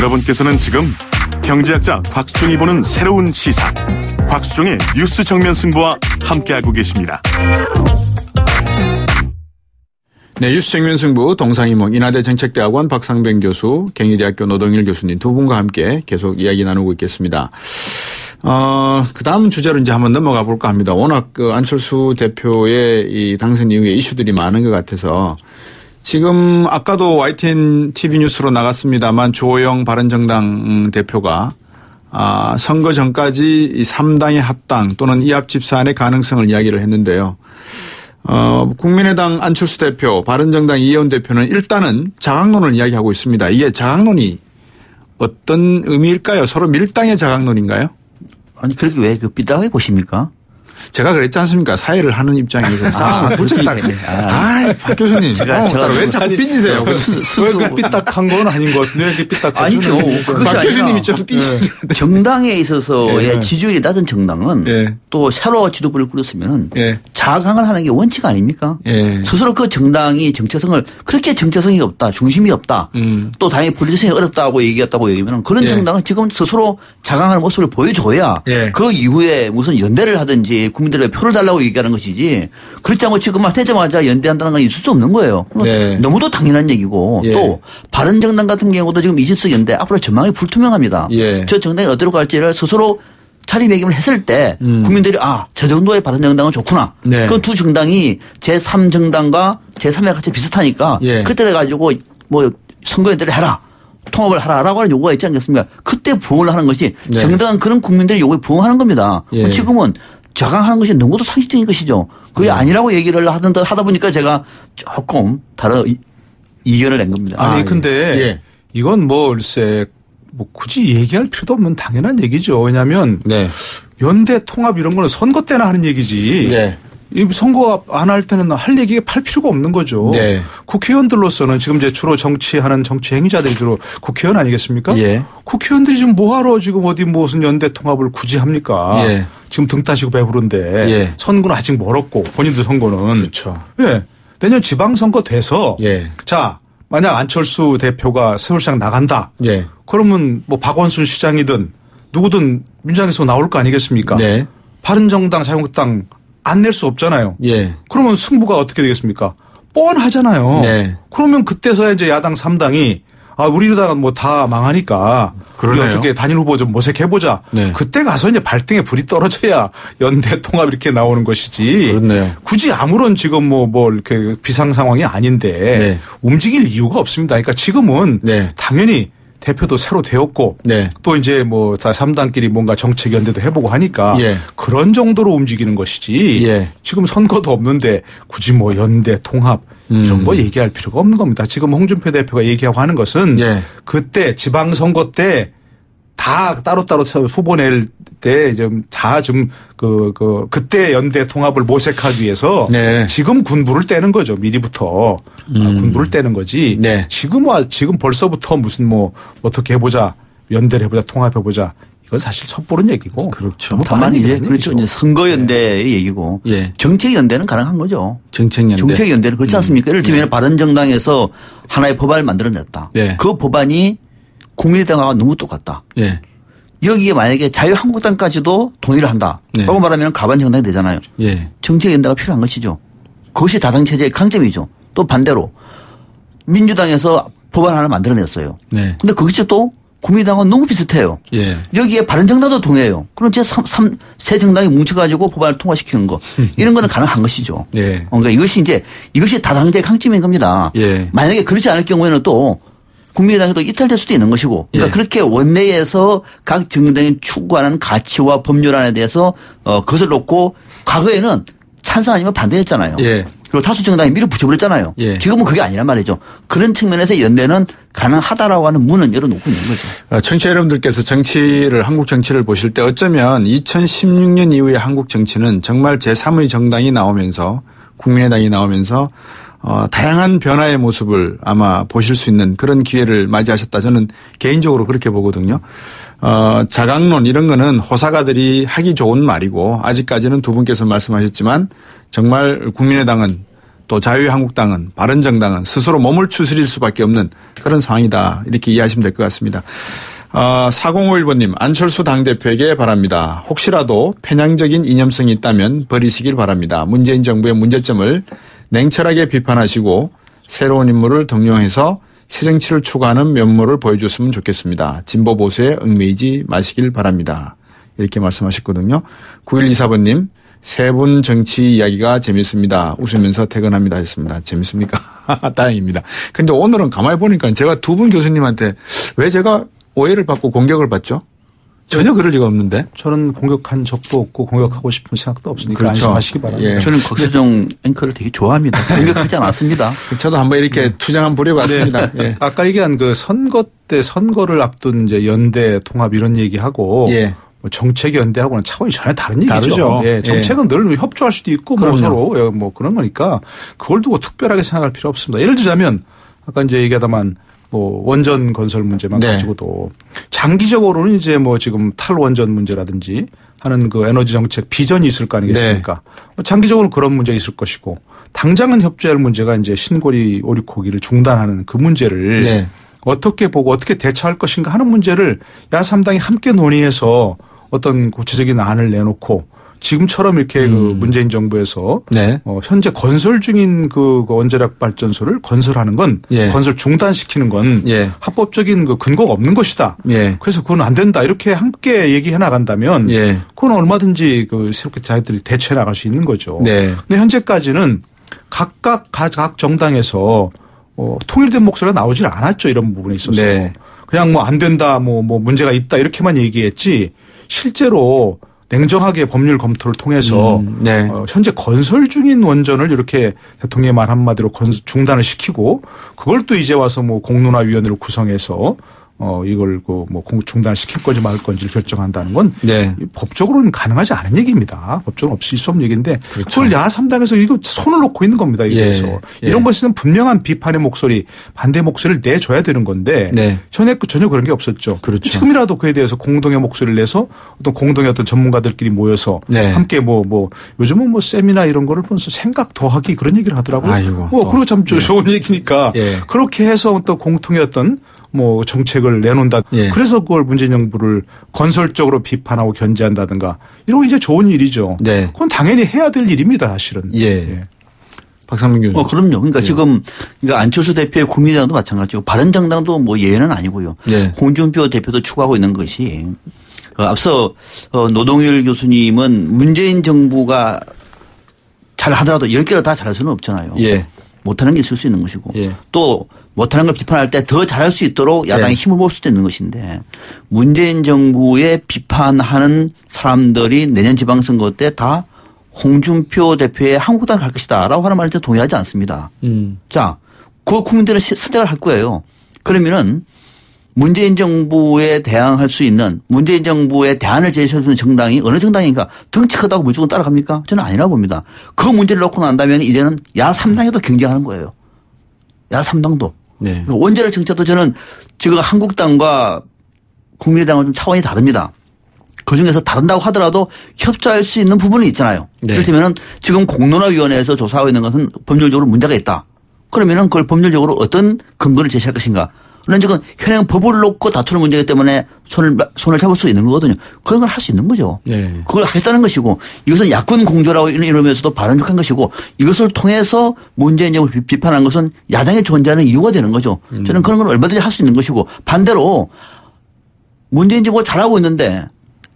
여러분께서는 지금 경제학자 곽수종이 보는 새로운 시사, 곽수종의 뉴스 정면 승부와 함께하고 계십니다. 네, 뉴스 정면 승부 동상이몽 인하대 정책대학원 박상병 교수, 경희대학교 노동일 교수님 두 분과 함께 계속 이야기 나누고 있겠습니다. 그 다음 주제로 이제 한번 넘어가 볼까 합니다. 워낙 안철수 대표의 이 당선 이후에 이슈들이 많은 것 같아서 지금 아까도 YTN TV 뉴스로 나갔습니다만 주호영 바른정당 대표가 선거 전까지 이 3당의 합당 또는 이합 집산의 가능성을 이야기를 했는데요. 국민의당 안철수 대표, 바른정당 이혜원 대표는 일단은 자강론을 이야기하고 있습니다. 이게 자강론이 어떤 의미일까요? 서로 밀당의 자강론인가요? 아니 그렇게 왜 삐딱하게 보십니까? 제가 그랬지 않습니까? 사회를 하는 입장에서 싸움을 붙였다니. 박 교수님. 제가 왜 자꾸 삐지세요? 왜 삐딱한 건 아닌 것 같은데 왜 삐딱한 아니죠. 박 교수님이 좀 삐지. 정당에 있어서의 지지율이 낮은 정당은 또 새로 지도부를 꾸렸으면 자강을 하는 게 원칙 아닙니까? 스스로 그 정당이 정체성을 그렇게 정체성이 없다, 중심이 없다, 또 당연히 분리성이 어렵다고 얘기했다고 얘기하면 그런 정당은 지금 스스로 자강하는 모습을 보여줘야 그 이후에 무슨 연대를 하든지 국민들의 표를 달라고 얘기하는 것이지 그렇지 않고 지금 막 되자마자 연대한다는 건 있을 수 없는 거예요. 너무도 당연한 얘기고 또 바른정당 같은 경우도 지금 20석 연대 앞으로 전망이 불투명합니다. 저 정당이 어디로 갈지를 스스로 자리매김을 했을 때 국민들이 저 정도의 바른정당은 좋구나. 그 두 정당이 제3정당과 제3의 같이 비슷하니까 그때 돼가지고 뭐 선거연대를 해라. 통합을 하라라고 하는 요구가 있지 않겠습니까? 그때 부응을 하는 것이 정당은 그런 국민들의 요구에 부응하는 겁니다. 지금은 자강하는 것이 너무도 상식적인 것이죠. 그게 아니라고 얘기를 하다 보니까 제가 조금 다른 이견을 낸 겁니다. 아니 근데 이건 글쎄 굳이 얘기할 필요도 없는 당연한 얘기죠. 왜냐하면 연대 통합 이런 거는 선거 때나 하는 얘기지. 이 선거 안 할 때는 할 얘기가 팔 필요가 없는 거죠. 국회의원들로서는 지금 이제 주로 정치하는 정치 행위자들이 주로 국회의원 아니겠습니까? 국회의원들이 지금 뭐하러 지금 어디 무슨 연대 통합을 굳이 합니까? 지금 등 따시고 배부른데 선거는 아직 멀었고 본인들 선거는. 그렇죠. 내년 지방선거 돼서 자 만약 안철수 대표가 서울시장 나간다. 그러면 뭐 박원순 시장이든 누구든 민주당에서 나올 거 아니겠습니까? 바른정당 자유한국당 안 낼 수 없잖아요. 그러면 승부가 어떻게 되겠습니까? 뻔하잖아요. 그러면 그때서야 이제 야당 3당이 우리 당 뭐 다 망하니까 우리 어떻게 단일 후보 좀 모색해보자. 그때 가서 이제 발등에 불이 떨어져야 연대 통합 이렇게 나오는 것이지. 그렇네요. 굳이 아무런 지금 뭐 이렇게 비상 상황이 아닌데 움직일 이유가 없습니다. 그러니까 지금은 당연히 대표도 새로 되었고 또 이제 뭐 3당끼리 뭔가 정책 연대도 해보고 하니까 그런 정도로 움직이는 것이지 지금 선거도 없는데 굳이 뭐 연대 통합 이런 거 얘기할 필요가 없는 겁니다. 지금 홍준표 대표가 얘기하고 하는 것은 그때 지방선거 때 다 따로따로 후보 낼 때 좀 그때 연대 통합을 모색하기 위해서 지금 군부를 떼는 거죠. 미리부터 군부를 떼는 거지. 지금 벌써부터 무슨 뭐 어떻게 해보자, 연대를 해보자, 통합해보자. 이건 사실 섣부른 얘기고. 그렇죠. 다만 이제 그렇죠. 이제 선거연대의 얘기고 정책연대는 가능한 거죠. 정책연대는 그렇지 않습니까? 예를 들면 바른정당에서 하나의 법안을 만들어냈다. 그 법안이 국민의당과 너무 똑같다. 여기에 만약에 자유한국당까지도 동의를 한다. 라고 말하면 가반정당이 되잖아요. 정책연대가 필요한 것이죠. 그것이 다당체제의 강점이죠. 또 반대로 민주당에서 법안 하나 만들어냈어요. 그런데 그것이 또 국민의당은 너무 비슷해요. 여기에 바른정당도 동의해요. 그럼 세 정당이 뭉쳐가지고 법안을 통과시키는 거. 이런 거는 가능한 것이죠. 그러니까 이것이 다당제의 강점인 겁니다. 만약에 그렇지 않을 경우에는 또 국민의당이 이탈될 수도 있는 것이고. 그러니까 그렇게 원내에서 각 정당이 추구하는 가치와 법률안에 대해서 그것을 놓고 과거에는 찬성 아니면 반대했잖아요. 그리고 다수 정당이 밀어붙여버렸잖아요. 지금은 그게 아니란 말이죠. 그런 측면에서 연대는 가능하다라고 하는 문은 열어놓고 있는 거죠. 청취자 여러분들께서 한국 정치를 보실 때 어쩌면 2016년 이후에 한국 정치는 정말 제3의 정당이 나오면서 국민의당이 나오면서 다양한 변화의 모습을 아마 보실 수 있는 그런 기회를 맞이하셨다. 저는 개인적으로 그렇게 보거든요. 자강론 이런 거는 호사가들이 하기 좋은 말이고 아직까지는 두 분께서 말씀하셨지만 정말 국민의당은 또 자유한국당은 바른정당은 스스로 몸을 추스릴 수밖에 없는 그런 상황이다. 이렇게 이해하시면 될 것 같습니다. 4051번님 안철수 당대표에게 바랍니다. 혹시라도 편향적인 이념성이 있다면 버리시길 바랍니다. 문재인 정부의 문제점을 냉철하게 비판하시고 새로운 인물을 등용해서 새 정치를 추구하는 면모를 보여줬으면 좋겠습니다. 진보 보수에 얽매이지 마시길 바랍니다. 이렇게 말씀하셨거든요. 9124번님 세 분 정치 이야기가 재밌습니다. 웃으면서 퇴근합니다 했습니다. 재밌습니까? 다행입니다. 근데 오늘은 가만히 보니까 제가 두 분 교수님한테 왜 제가 오해를 받고 공격을 받죠? 전혀 그럴 리가 없는데. 저는 공격한 적도 없고 공격하고 싶은 생각도 없으니까 그렇죠. 안심하시기 바랍니다. 예. 저는 곽수정 앵커를 되게 좋아합니다. 공격하지 않았습니다. 저도 한번 이렇게 투정 한번 부려봤습니다. 네. 예. 아까 얘기한 그 선거 때 선거를 앞둔 이제 연대 통합 이런 얘기하고 예. 뭐 정책 연대하고는 차원이 전혀 다른 얘기죠. 다르죠. 예. 정책은 늘 협조할 수도 있고 뭐 서로 뭐 그런 거니까 그걸 두고 특별하게 생각할 필요 없습니다. 예를 들자면 아까 이제 얘기하다만 뭐 원전 건설 문제만 가지고도 장기적으로는 이제 뭐 지금 탈원전 문제라든지 하는 그 에너지 정책 비전이 있을 거 아니겠습니까? 장기적으로는 그런 문제가 있을 것이고 당장은 협조할 문제가 이제 신고리 오리코기를 중단하는 그 문제를 어떻게 보고 어떻게 대처할 것인가 하는 문제를 야3당이 함께 논의해서 어떤 구체적인 안을 내놓고 지금처럼 이렇게 그 문재인 정부에서 현재 건설 중인 그 원자력 발전소를 건설하는 건 건설 중단시키는 건 합법적인 그 근거가 없는 것이다. 그래서 그건 안 된다. 이렇게 함께 얘기해 나간다면 그건 얼마든지 그 새롭게 자기들이 대처해 나갈 수 있는 거죠. 근데 현재까지는 각 정당에서 통일된 목소리가 나오질 않았죠. 이런 부분에 있어서. 그냥 뭐 안 된다, 뭐 문제가 있다 이렇게만 얘기했지 실제로 냉정하게 법률 검토를 통해서 현재 건설 중인 원전을 이렇게 대통령의 말 한마디로 중단을 시키고 그걸 또 이제 와서 뭐 공론화위원회를 구성해서 이걸 그 뭐 중단을 시킬 건지 말 건지를 결정한다는 건 법적으로는 가능하지 않은 얘기입니다. 법적으로 없을 수 없는 얘기인데 그걸 야3당에서 이거 손을 놓고 있는 겁니다. 이래서 이런 것은 분명한 비판의 목소리, 반대 목소리를 내줘야 되는 건데 전혀 그런 게 없었죠. 지금이라도 그에 대해서 공동의 목소리를 내서 어떤 공동의 어떤 전문가들끼리 모여서 함께 뭐 요즘은 뭐 세미나 이런 거를 보면서 생각 더하기 그런 얘기를 하더라고요. 그리고 참 좋은 얘기니까 그렇게 해서 또 공통의 어떤 뭐 정책을 내놓는다. 그래서 그걸 문재인 정부를 건설적으로 비판하고 견제한다든가 이런 게 이제 좋은 일이죠. 그건 당연히 해야 될 일입니다, 사실은. 박상민 교수님. 그럼요. 그러니까 지금 그러니까 안철수 대표의 국민의당도 마찬가지고 바른정당도 뭐 예외는 아니고요. 홍준표 대표도 추구하고 있는 것이 앞서 노동일 교수님은 문재인 정부가 잘 하더라도 10개를 다 잘할 수는 없잖아요. 못하는 게 있을 수 있는 것이고 또 못하는 걸 비판할 때 더 잘할 수 있도록 야당이 힘을 모을 수도 있는 것인데 문재인 정부에 비판하는 사람들이 내년 지방선거 때 다 홍준표 대표의 한국당 갈 것이다 라고 하는 말에 동의하지 않습니다. 자, 그 국민들은 선택을 할 거예요. 그러면은 문재인 정부에 대항할 수 있는 문재인 정부에 대안을 제시할 수 있는 정당이 어느 정당인가 덩치 크다고 무조건 따라갑니까? 저는 아니라고 봅니다. 그 문제를 놓고 난다면 이제는 야3당에도 경쟁하는 거예요. 야3당도. 원자력 정책도 저는 지금 한국당과 국민의당은 좀 차원이 다릅니다. 그중에서 다른다고 하더라도 협조할 수 있는 부분이 있잖아요. 그렇다면 지금 공론화위원회에서 조사하고 있는 것은 법률적으로 문제가 있다. 그러면 그걸 법률적으로 어떤 근거를 제시할 것인가. 그런 적은 현행 법을 놓고 다투는 문제이기 때문에 손을 잡을 수 있는 거거든요. 그런 걸 할 수 있는 거죠. 그걸 하겠다는 것이고 이것은 야권 공조라고 이러면서도 바람직한 것이고 이것을 통해서 문재인 정부를 비판한 것은 야당이 존재하는 이유가 되는 거죠. 저는 그런 걸 얼마든지 할 수 있는 것이고 반대로 문재인 정부가 잘하고 있는데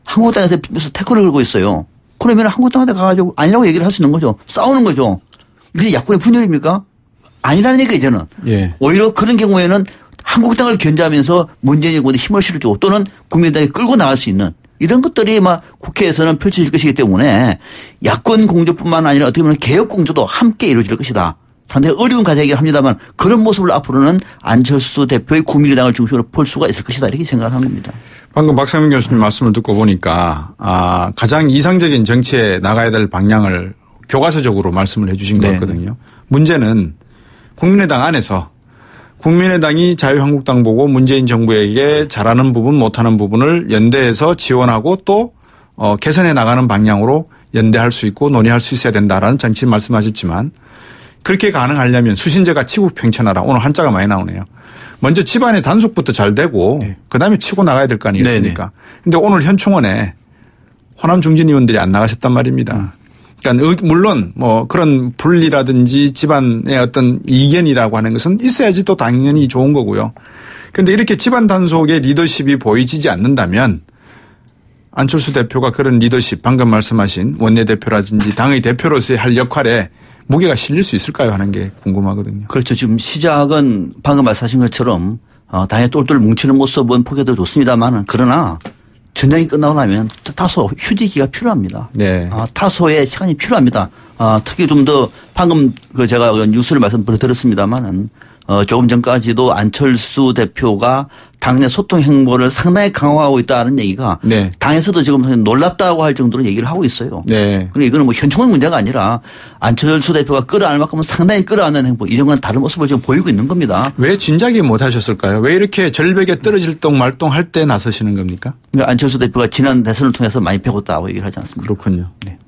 한국당에서 태클을 걸고 있어요. 그러면 한국당한테 가가지고 아니라고 얘기를 할 수 있는 거죠. 싸우는 거죠. 이게 야권의 분열입니까? 아니라는 얘기가 이제는. 오히려 그런 경우에는 한국당을 견제하면서 문재인 정부에 힘을 실어주고 또는 국민당이 끌고 나갈 수 있는 이런 것들이 막 국회에서는 펼쳐질 것이기 때문에 야권 공조뿐만 아니라 어떻게 보면 개혁 공조도 함께 이루어질 것이다. 상당히 어려운 과제이긴 합니다만 그런 모습을 앞으로는 안철수 대표의 국민의당을 중심으로 볼 수가 있을 것이다 이렇게 생각을 한 겁니다. 방금 박상민 교수님 말씀을 듣고 보니까 가장 이상적인 정치에 나가야 될 방향을 교과서적으로 말씀을 해 주신 것 같거든요. 문제는 국민의당 안에서 국민의당이 자유한국당 보고 문재인 정부에게 잘하는 부분 못하는 부분을 연대해서 지원하고 또 개선해 나가는 방향으로 연대할 수 있고 논의할 수 있어야 된다라는 정치 말씀하셨지만 그렇게 가능하려면 수신제가 치고 팽천하라. 오늘 한자가 많이 나오네요. 먼저 집안의 단속부터 잘 되고 네. 그다음에 치고 나가야 될 거 아니겠습니까? 그런데 오늘 현충원에 호남 중진 의원들이 안 나가셨단 말입니다. 그러니까 물론 뭐 그런 분리라든지 집안의 어떤 이견이라고 하는 것은 있어야지 또 당연히 좋은 거고요. 그런데 이렇게 집안 단속의 리더십이 보이지 않는다면 안철수 대표가 그런 리더십 방금 말씀하신 원내대표라든지 당의 대표로서의 할 역할에 무게가 실릴 수 있을까요 하는 게 궁금하거든요. 그렇죠. 지금 시작은 방금 말씀하신 것처럼 당에 똘똘 뭉치는 모습은 포기해도 좋습니다만 그러나 전쟁이 끝나고 나면 다소 휴지기가 필요합니다. 네. 다소의 시간이 필요합니다. 특히 좀 더 방금 제가 뉴스를 말씀드렸습니다만은 조금 전까지도 안철수 대표가 당내 소통 행보를 상당히 강화하고 있다는 얘기가 네. 당에서도 지금 놀랍다고 할 정도로 얘기를 하고 있어요. 네. 그런데 이거는 뭐 현충원 문제가 아니라 안철수 대표가 끌어안을 만큼은 상당히 끌어안는 행보 이 정도는 다른 모습을 지금 보이고 있는 겁니다. 왜 진작에 못 하셨을까요? 왜 이렇게 절벽에 떨어질 똥 말똥 할 때 나서시는 겁니까? 그러니까 안철수 대표가 지난 대선을 통해서 많이 배웠다고 얘기를 하지 않습니까? 그렇군요. 네.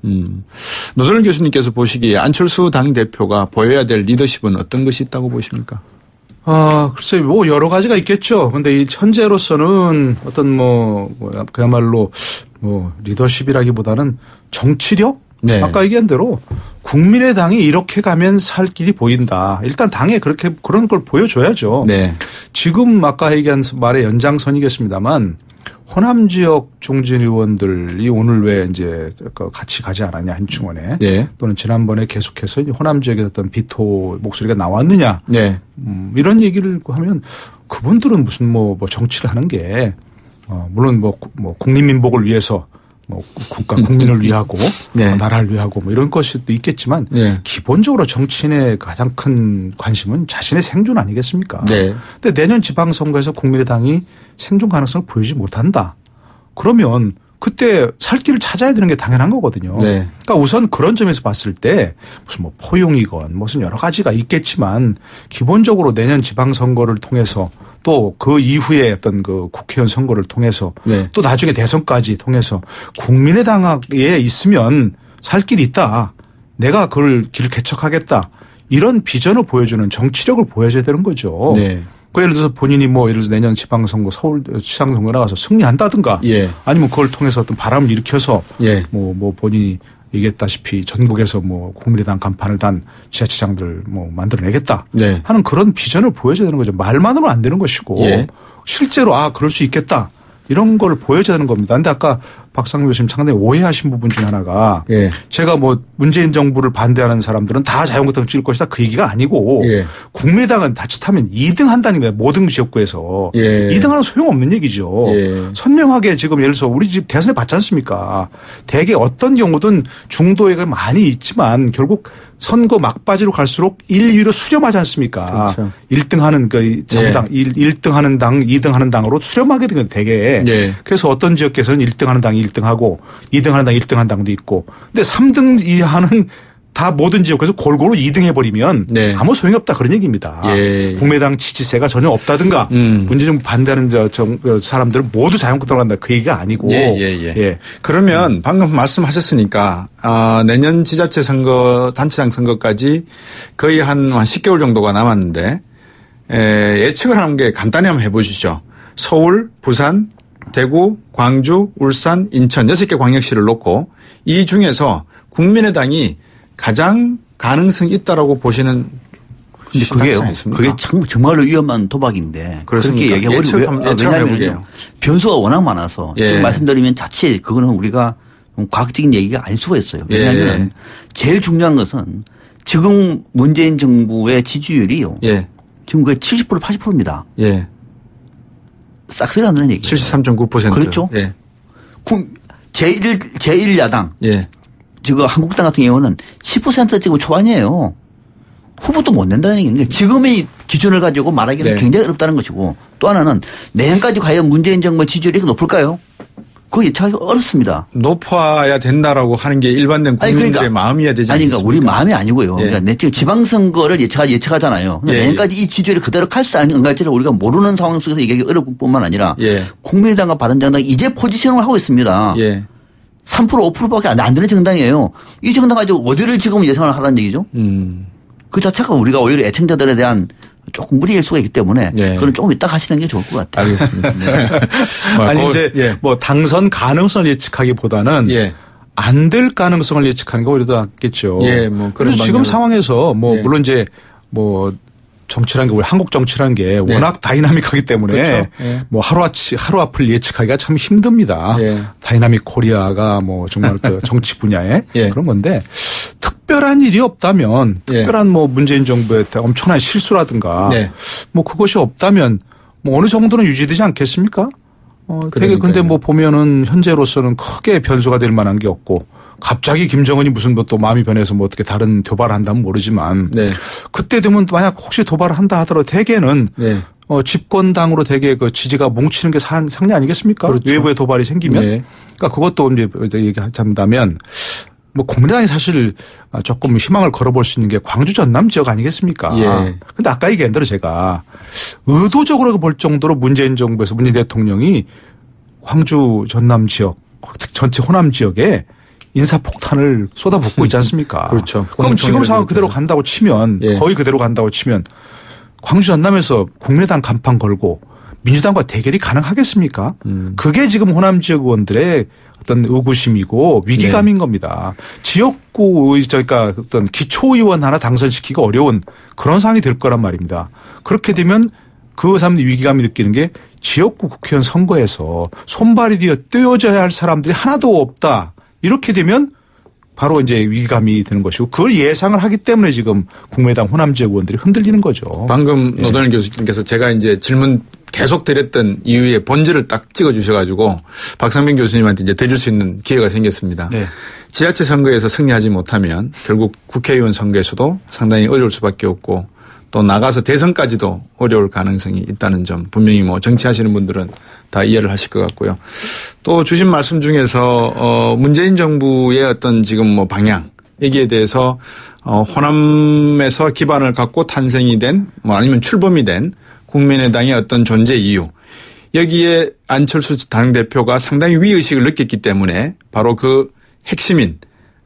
노선일 교수님께서 보시기에 안철수 당대표가 보여야 될 리더십은 어떤 것이 있다고 보십니까? 글쎄, 뭐, 여러 가지가 있겠죠. 근데 이 현재로서는 어떤 그야말로 리더십이라기보다는 정치력? 네. 아까 얘기한 대로 국민의당이 이렇게 가면 살 길이 보인다. 일단 당에 그런 걸 보여줘야죠. 네. 지금 아까 얘기한 말의 연장선이겠습니다만 호남 지역 중진 의원들이 오늘 왜 이제 같이 가지 않았냐 현충원에 네. 또는 지난번에 계속해서 호남 지역에 어떤 비토 목소리가 나왔느냐 네. 이런 얘기를 하면 그분들은 무슨 정치를 하는 게 물론 국민민복을 위해서 국가 국민을 위하고 네. 나라를 위하고 이런 것이 또 있겠지만 네. 기본적으로 정치인의 가장 큰 관심은 자신의 생존 아니겠습니까? 네. 근데 내년 지방선거에서 국민의당이 생존 가능성을 보이지 못한다. 그러면 그때 살 길을 찾아야 되는 게 당연한 거거든요. 네. 그러니까 우선 그런 점에서 봤을 때 무슨 포용이건 무슨 여러 가지가 있겠지만 기본적으로 내년 지방선거를 통해서 또 그 이후에 어떤 그 국회의원 선거를 통해서 네. 또 나중에 대선까지 통해서 국민의당에 있으면 살 길이 있다. 내가 그걸 길을 개척하겠다. 이런 비전을 보여주는 정치력을 보여줘야 되는 거죠. 네. 예를 들어서 본인이 예를 들어서 내년 지방선거 서울 시장선거 나가서 승리한다든가 예. 아니면 그걸 통해서 어떤 바람을 일으켜서 예. 본인이 얘기했다시피 전국에서 국민의당 간판을 단 지자체장들 만들어내겠다 네. 하는 그런 비전을 보여줘야 되는 거죠. 말만으로 안 되는 것이고 예. 실제로 그럴 수 있겠다. 이런 걸 보여줘야 되는 겁니다. 그런데 아까 박상민 교수님 상당히 오해하신 부분 중에 하나가 예. 제가 문재인 정부를 반대하는 사람들은 다 자유한국당 찍을 것이다 그 얘기가 아니고 예. 국민의당은 자칫하면 2등 한다는 겁니다. 모든 지역구에서. 예. 2등하는 소용없는 얘기죠. 예. 선명하게 지금 예를 들어서 우리 집 대선에 봤지 않습니까? 대개 어떤 경우든 중도에가 많이 있지만 결국 선거 막바지로 갈수록 1, 2위로 수렴하지 않습니까? 그렇죠. 1등 하는 정당, 예. 1등 하는 당, 2등 하는 당으로 수렴하게 되는 대개. 예. 그래서 어떤 지역에서는 1등 하는 당이 1등하고 2등 하는 당, 1등 하는 당도 있고. 근데 3등 이하는 다 모든 지역에서 골고루 2등 해버리면 네. 아무 소용이 없다 그런 얘기입니다. 예. 국민의당 지지세가 전혀 없다든가 문재인 정부 반대하는 사람들은 모두 자유한국당으로 간다 그 얘기가 아니고. 예. 그러면 방금 말씀하셨으니까 내년 지자체 선거 단체장 선거까지 거의 한 10개월 정도가 남았는데 예측을 하는 게 간단히 한번 해보시죠. 서울, 부산, 대구, 광주, 울산, 인천 6개 광역시를 놓고 이 중에서 국민의당이 가장 가능성이 있다라고 보시는 근데 그게 정말로 위험한 도박인데 그렇게 얘기하면 왜냐하면 변수가 워낙 많아서 예. 지금 말씀드리면 자칫 그거는 우리가 과학적인 얘기가 아닐 수가 있어요. 왜냐하면 예. 제일 중요한 것은 지금 문재인 정부의 지지율이요. 예. 지금 그게 70% 80%입니다. 예. 싹소리 안 나는 얘기예요. 73.9%. 그렇죠. 예. 제1야당. 예. 지금 한국당 같은 경우는 10%대고 초반이에요. 후보도 못 낸다는 얘기는 지금의 기준을 가지고 말하기는 네. 굉장히 어렵다는 것이고 또 하나는 내년까지 과연 문재인 정부 지지율이 높을까요? 그거 예측하기 어렵습니다. 높아야 된다라고 하는 게 일반된 국민들의 마음이어야 되지 않습니까? 그러니까 우리 마음이 아니고요. 네. 그러니까 지금 지방선거를 예측하잖아요. 네. 내년까지 이 지지율이 그대로 갈지 안 갈지를 우리가 모르는 상황 속에서 얘기하기 어려울 뿐만 아니라 네. 국민의당과 바른정당이 이제 포지셔닝을 하고 있습니다. 네. 3% 5%밖에 안 되는 정당이에요. 이 정당 가지고 어디를 지금 예상을 하라는 얘기죠? 그 자체가 우리가 오히려 애청자들에 대한 조금 무리일 수가 있기 때문에 예. 그건 조금 이따 하시는 게 좋을 것 같아요. 알겠습니다. 네. 아니 이제 예. 뭐 당선 가능성을 예측하기보다는 예. 안 될 가능성을 예측하는 게 오히려 더 낫겠죠. 예, 뭐 그래서 지금 상황에서 뭐 예. 물론 이제 뭐 정치라는 게 우리 한국 정치라는 게 워낙 네. 다이나믹하기 때문에 그렇죠. 네. 뭐 하루 앞을 예측하기가 참 힘듭니다. 네. 다이나믹 코리아가 뭐 정말 그 정치 분야에 네. 그런 건데 특별한 일이 없다면 네. 특별한 뭐 문재인 정부의 엄청난 실수라든가 네. 뭐 그것이 없다면 뭐 어느 정도는 유지되지 않겠습니까? 되게 근데 뭐 보면은 현재로서는 크게 변수가 될 만한 게 없고 갑자기 김정은이 무슨 뭐 또 마음이 변해서 뭐 어떻게 다른 도발을 한다면 모르지만 네. 그때 되면 만약 혹시 도발을 한다 하더라도 대개는 네. 집권당으로 대개 그 지지가 뭉치는 게 상례 아니겠습니까? 그렇죠. 외부의 도발이 생기면. 네. 그러니까 그것도 이제 얘기한다면 뭐 국민의당이 사실 조금 희망을 걸어볼 수 있는 게 광주 전남 지역 아니겠습니까? 그런데 예. 아까 얘기한 대로 제가 의도적으로 볼 정도로 문재인 정부에서 문재인 대통령이 광주 전남 지역 전체 호남 지역에 인사폭탄을 쏟아붓고 있지 않습니까? 그렇죠. 그럼 지금 상황 그대로 간다고 치면 예. 거의 그대로 간다고 치면 광주 전남에서 국민의당 간판 걸고 민주당과 대결이 가능하겠습니까? 그게 지금 호남 지역 의원들의 어떤 의구심이고 위기감인 네. 겁니다. 지역구 그러니까 어떤 기초의원 하나 당선시키기가 어려운 그런 상황이 될 거란 말입니다. 그렇게 되면 그 사람들이 위기감이 느끼는 게 지역구 국회의원 선거에서 손발이 떼어져야 할 사람들이 하나도 없다. 이렇게 되면 바로 이제 위기감이 드는 것이고 그걸 예상을 하기 때문에 지금 국민의당 호남 지역 의원들이 흔들리는 거죠. 방금 예. 노동일 교수님께서 제가 이제 질문 계속 드렸던 이유의 본질을 딱 찍어 주셔가지고 박상민 교수님한테 이제 드릴 수 있는 기회가 생겼습니다. 네. 지자체 선거에서 승리하지 못하면 결국 국회의원 선거에서도 상당히 어려울 수밖에 없고 또 나가서 대선까지도 어려울 가능성이 있다는 점 분명히 뭐 정치하시는 분들은 다 이해를 하실 것 같고요. 또 주신 말씀 중에서 문재인 정부의 어떤 지금 뭐 방향 여기에 대해서 호남에서 기반을 갖고 탄생이 된 뭐 아니면 출범이 된 국민의당의 어떤 존재 이유 여기에 안철수 당대표가 상당히 위의식을 느꼈기 때문에 바로 그 핵심인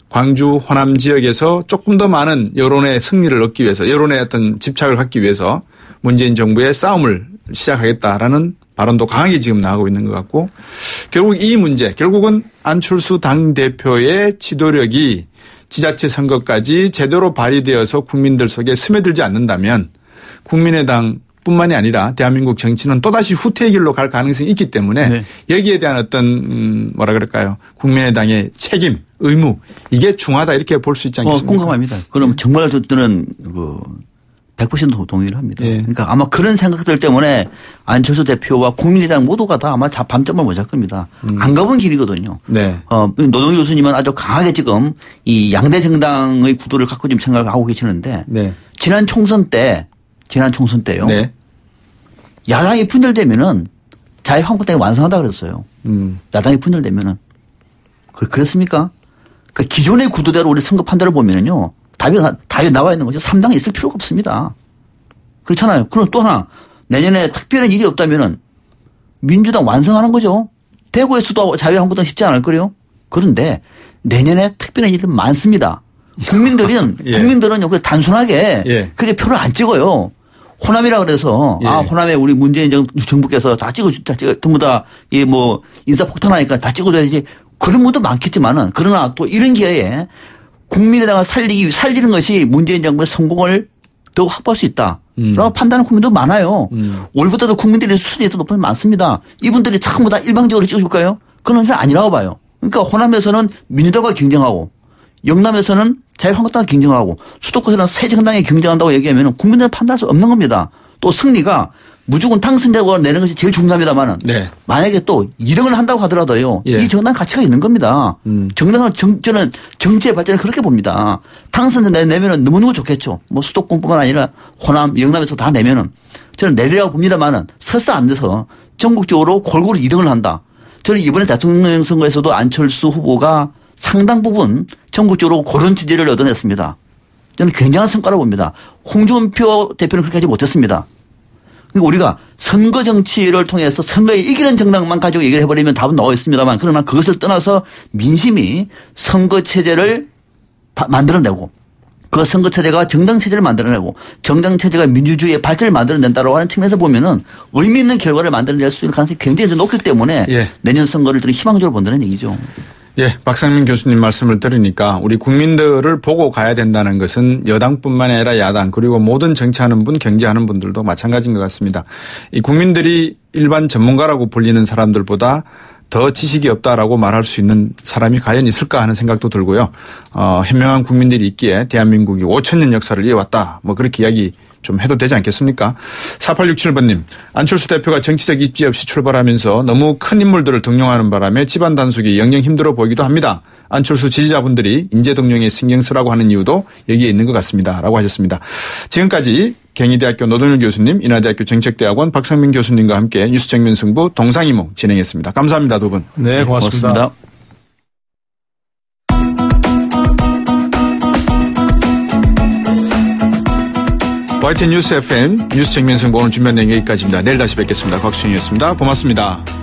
광주 호남 지역에서 조금 더 많은 여론의 승리를 얻기 위해서 여론의 어떤 집착을 갖기 위해서 문재인 정부의 싸움을 시작하겠다라는 발언도 강하게 지금 나오고 있는 것 같고 결국 이 문제 결국은 안철수 당대표의 지도력이 지자체 선거까지 제대로 발휘되어서 국민들 속에 스며들지 않는다면 국민의당 뿐만이 아니라 대한민국 정치는 또다시 후퇴의 길로 갈 가능성이 있기 때문에 네. 여기에 대한 어떤 뭐라 그럴까요 국민의당의 책임 의무 이게 중하다 이렇게 볼 수 있지 않겠습니까? 공감합니다. 그럼 정말 저는 100% 동의를 합니다. 예. 그러니까 아마 그런 생각들 때문에 안철수 대표와 국민의당 모두가 다 아마 밤점을 못 잡 겁니다. 안 가본 길이거든요. 네. 노동일 교수님은 아주 강하게 지금 이 양대 정당의 구도를 갖고 지금 생각을 하고 계시는데 네. 지난 총선 때요. 네. 야당이 분열되면은 자유한국당이 완성하다 그랬어요. 야당이 분열되면은 그렇습니까? 그러니까 기존의 구도대로 우리 선거 판단을 보면은요. 답이 나와 있는 거죠. 3당이 있을 필요가 없습니다. 그렇잖아요. 그럼 또 하나 내년에 특별한 일이 없다면은 민주당 완성하는 거죠. 대구에서도 자유한국당 쉽지 않을 거래요. 그런데 내년에 특별한 일은 많습니다. 국민들은 예. 국민들은요. 단순하게 예. 그게 표를 안 찍어요. 호남이라 그래서 예. 호남에 우리 문재인 정부께서 다 전부 다 뭐 인사폭탄하니까 다 찍어줘야지 그런 분도 많겠지만은 그러나 또 이런 기회에 국민의당을 살리는 것이 문재인 정부의 성공을 더 확보할 수 있다. 라고 판단하는 국민도 많아요. 올보다도 국민들의 수준이 더 높은 많습니다. 이분들이 전부 다 일방적으로 찍어줄까요? 그건 아니라고 봐요. 그러니까 호남에서는 민주당과 경쟁하고 영남에서는 자유한국당과 경쟁하고 수도권에서는 새 정당에 경쟁한다고 얘기하면 국민들은 판단할 수 없는 겁니다. 또 승리가 무조건 당선자가 내는 것이 제일 중요합니다만은 네. 만약에 또 2등을 한다고 하더라도요. 예. 이 정당 가치가 있는 겁니다. 정당은 저는 정치의 발전을 그렇게 봅니다. 당선자 내면은 너무너무 좋겠죠. 뭐 수도권뿐만 아니라 호남, 영남에서 다 내면은 저는 내리라고 봅니다만은 설사 안 돼서 전국적으로 골고루 2등을 한다. 저는 이번에 대통령 선거에서도 안철수 후보가 상당 부분 전국적으로 그런 지지를 얻어냈습니다. 저는 굉장한 성과라고 봅니다. 홍준표 대표는 그렇게 하지 못했습니다. 그러니까 우리가 선거 정치를 통해서 선거에 이기는 정당만 가지고 얘기를 해버리면 답은 나와 있습니다만 그러나 그것을 떠나서 민심이 선거 체제를 만들어내고 그 선거체제가 정당체제를 만들어내고 정당체제가 민주주의의 발전을 만들어낸다고 하는 측면에서 보면은 의미 있는 결과를 만들어낼 수 있는 가능성이 굉장히 높기 때문에 예. 내년 선거를 희망적으로 본다는 얘기죠. 예, 박상민 교수님 말씀을 들으니까 우리 국민들을 보고 가야 된다는 것은 여당뿐만 아니라 야당 그리고 모든 정치하는 분, 경제하는 분들도 마찬가지인 것 같습니다. 이 국민들이 일반 전문가라고 불리는 사람들보다 더 지식이 없다라고 말할 수 있는 사람이 과연 있을까 하는 생각도 들고요. 현명한 국민들이 있기에 대한민국이 5,000년 역사를 이어왔다. 뭐 그렇게 이야기 좀 해도 되지 않겠습니까? 4867번님, 안철수 대표가 정치적 입지 없이 출발하면서 너무 큰 인물들을 등용하는 바람에 집안 단속이 영영 힘들어 보이기도 합니다. 안철수 지지자분들이 인재 등용에 신경 쓰라고 하는 이유도 여기에 있는 것 같습니다. 라고 하셨습니다. 지금까지 경희대학교 노동일 교수님, 인하대학교 정책대학원 박상민 교수님과 함께 뉴스 정면 승부 동상이몽 진행했습니다. 감사합니다, 두 분. 네, 고맙습니다. YTN 뉴스 FM 뉴스 정면 승부 오늘 준비한 내용 여기까지입니다. 내일 다시 뵙겠습니다. 곽수영이었습니다. 고맙습니다.